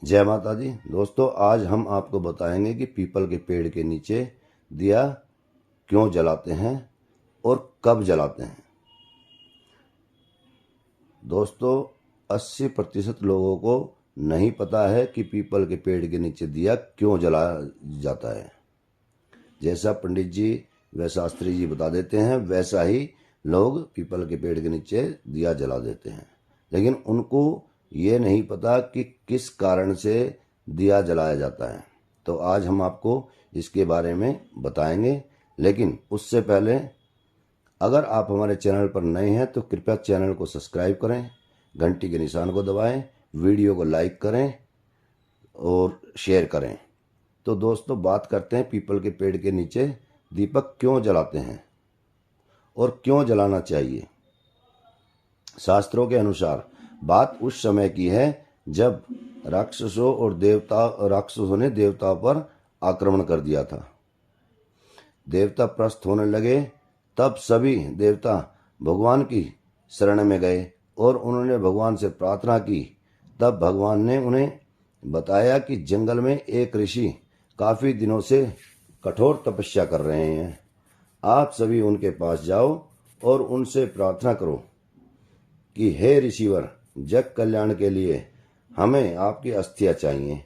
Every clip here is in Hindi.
जय माता दी। दोस्तों, आज हम आपको बताएंगे कि पीपल के पेड़ के नीचे दिया क्यों जलाते हैं और कब जलाते हैं। दोस्तों, 80% लोगों को नहीं पता है कि पीपल के पेड़ के नीचे दिया क्यों जलाया जाता है। जैसा पंडित जी व शास्त्री जी बता देते हैं, वैसा ही लोग पीपल के पेड़ के नीचे दिया जला देते हैं, लेकिन उनको ये नहीं पता कि किस कारण से दिया जलाया जाता है। तो आज हम आपको इसके बारे में बताएंगे, लेकिन उससे पहले अगर आप हमारे चैनल पर नए हैं तो कृपया चैनल को सब्सक्राइब करें, घंटी के निशान को दबाएं, वीडियो को लाइक करें और शेयर करें। तो दोस्तों, बात करते हैं पीपल के पेड़ के नीचे दीपक क्यों जलाते हैं और क्यों जलाना चाहिए। शास्त्रों के अनुसार बात उस समय की है जब राक्षसों ने देवताओं पर आक्रमण कर दिया था। देवता प्रस्त होने लगे, तब सभी देवता भगवान की शरण में गए और उन्होंने भगवान से प्रार्थना की। तब भगवान ने उन्हें बताया कि जंगल में एक ऋषि काफी दिनों से कठोर तपस्या कर रहे हैं। आप सभी उनके पास जाओ और उनसे प्रार्थना करो कि हे ऋषिवर, जग कल्याण के लिए हमें आपकी अस्थियां चाहिए।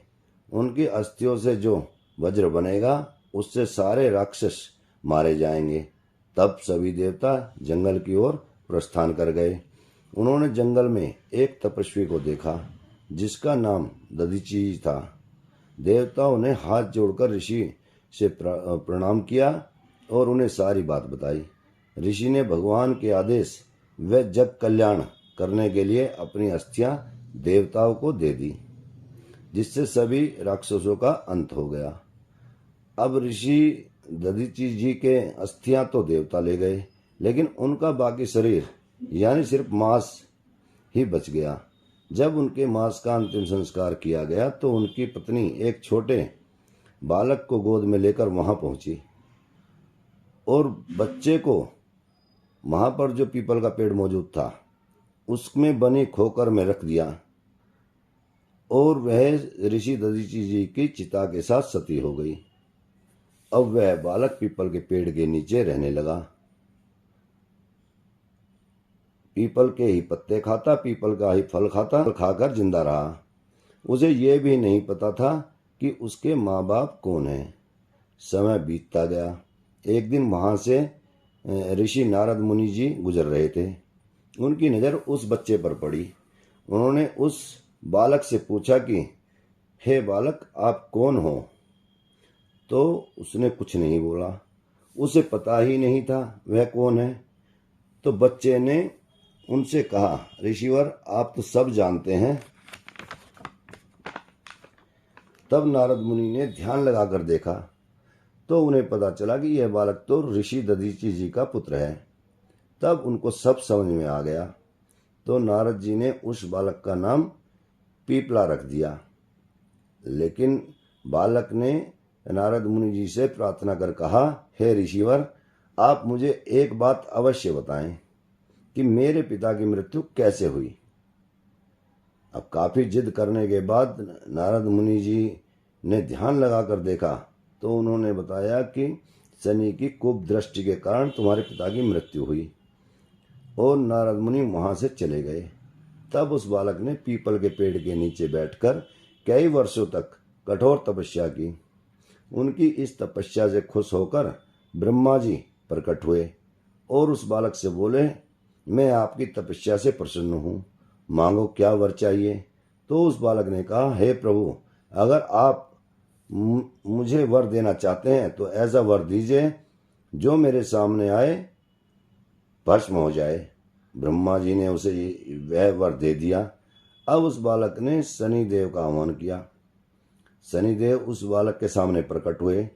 उनकी अस्थियों से जो वज्र बनेगा उससे सारे राक्षस मारे जाएंगे। तब सभी देवता जंगल की ओर प्रस्थान कर गए। उन्होंने जंगल में एक तपस्वी को देखा जिसका नाम दधीची था। देवताओं ने हाथ जोड़कर ऋषि से प्रणाम किया और उन्हें सारी बात बताई। ऋषि ने भगवान के आदेश व जग कल्याण करने के लिए अपनी अस्थियां देवताओं को दे दी, जिससे सभी राक्षसों का अंत हो गया। अब ऋषि दधीची जी के अस्थियां तो देवता ले गए, लेकिन उनका बाकी शरीर यानी सिर्फ मांस ही बच गया। जब उनके मांस का अंतिम संस्कार किया गया तो उनकी पत्नी एक छोटे बालक को गोद में लेकर वहां पहुंची और बच्चे को वहां पर जो पीपल का पेड़ मौजूद था उसमें बनी खोकर में रख दिया और वह ऋषि दधीची जी की चिता के साथ सती हो गई। अब वह बालक पीपल के पेड़ के नीचे रहने लगा। पीपल के ही पत्ते खाता, पीपल का ही फल खाता, खाकर जिंदा रहा। उसे यह भी नहीं पता था कि उसके माँ बाप कौन हैं। समय बीतता गया। एक दिन वहां से ऋषि नारद मुनि जी गुजर रहे थे। उनकी नज़र उस बच्चे पर पड़ी। उन्होंने उस बालक से पूछा कि हे बालक, आप कौन हो? तो उसने कुछ नहीं बोला। उसे पता ही नहीं था वह कौन है। तो बच्चे ने उनसे कहा, ऋषिवर, आप तो सब जानते हैं। तब नारद मुनि ने ध्यान लगाकर देखा तो उन्हें पता चला कि यह बालक तो ऋषि दधीची जी का पुत्र है। तब उनको सब समझ में आ गया। तो नारद जी ने उस बालक का नाम पीपला रख दिया। लेकिन बालक ने नारद मुनि जी से प्रार्थना कर कहा, हे ऋषिवर, आप मुझे एक बात अवश्य बताएं कि मेरे पिता की मृत्यु कैसे हुई। अब काफी जिद करने के बाद नारद मुनि जी ने ध्यान लगाकर देखा तो उन्होंने बताया कि शनि की कुप दृष्टि के कारण तुम्हारे पिता की मृत्यु हुई। और नारद मुनि वहां से चले गए। तब उस बालक ने पीपल के पेड़ के नीचे बैठकर कई वर्षों तक कठोर तपस्या की। उनकी इस तपस्या से खुश होकर ब्रह्मा जी प्रकट हुए और उस बालक से बोले, मैं आपकी तपस्या से प्रसन्न हूँ, मांगो क्या वर चाहिए। तो उस बालक ने कहा, हे प्रभु, अगर आप मुझे वर देना चाहते हैं तो ऐसा वर दीजिए जो मेरे सामने आए भस्म हो जाए। ब्रह्मा जी ने उसे वह वर दे दिया। अब उस बालक ने शनिदेव का आह्वान किया। शनिदेव उस बालक के सामने प्रकट हुए।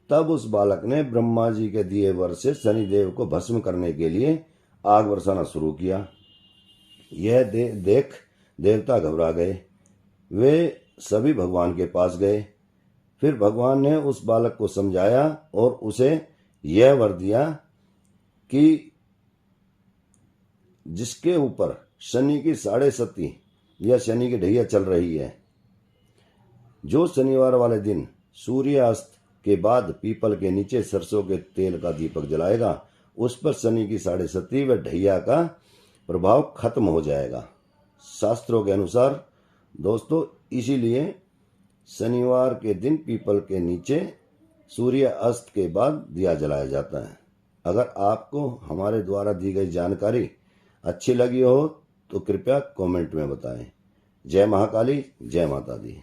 तब उस बालक ने ब्रह्मा जी के दिए वर से शनिदेव को भस्म करने के लिए आग बरसाना शुरू किया। यह देख देवता घबरा गए। वे सभी भगवान के पास गए। फिर भगवान ने उस बालक को समझाया और उसे यह वर दिया कि जिसके ऊपर शनि की 7.5 या शनि की ढैया चल रही है, जो शनिवार वाले दिन सूर्यास्त के बाद पीपल के नीचे सरसों के तेल का दीपक जलाएगा, उस पर शनि की 17वीं व ढैया का प्रभाव खत्म हो जाएगा शास्त्रों के अनुसार। दोस्तों, इसीलिए शनिवार के दिन पीपल के नीचे सूर्य अस्त के बाद दिया जलाया जाता है। अगर आपको हमारे द्वारा दी गई जानकारी अच्छी लगी हो तो कृपया कमेंट में बताएं। जय महाकाली, जय माता दी।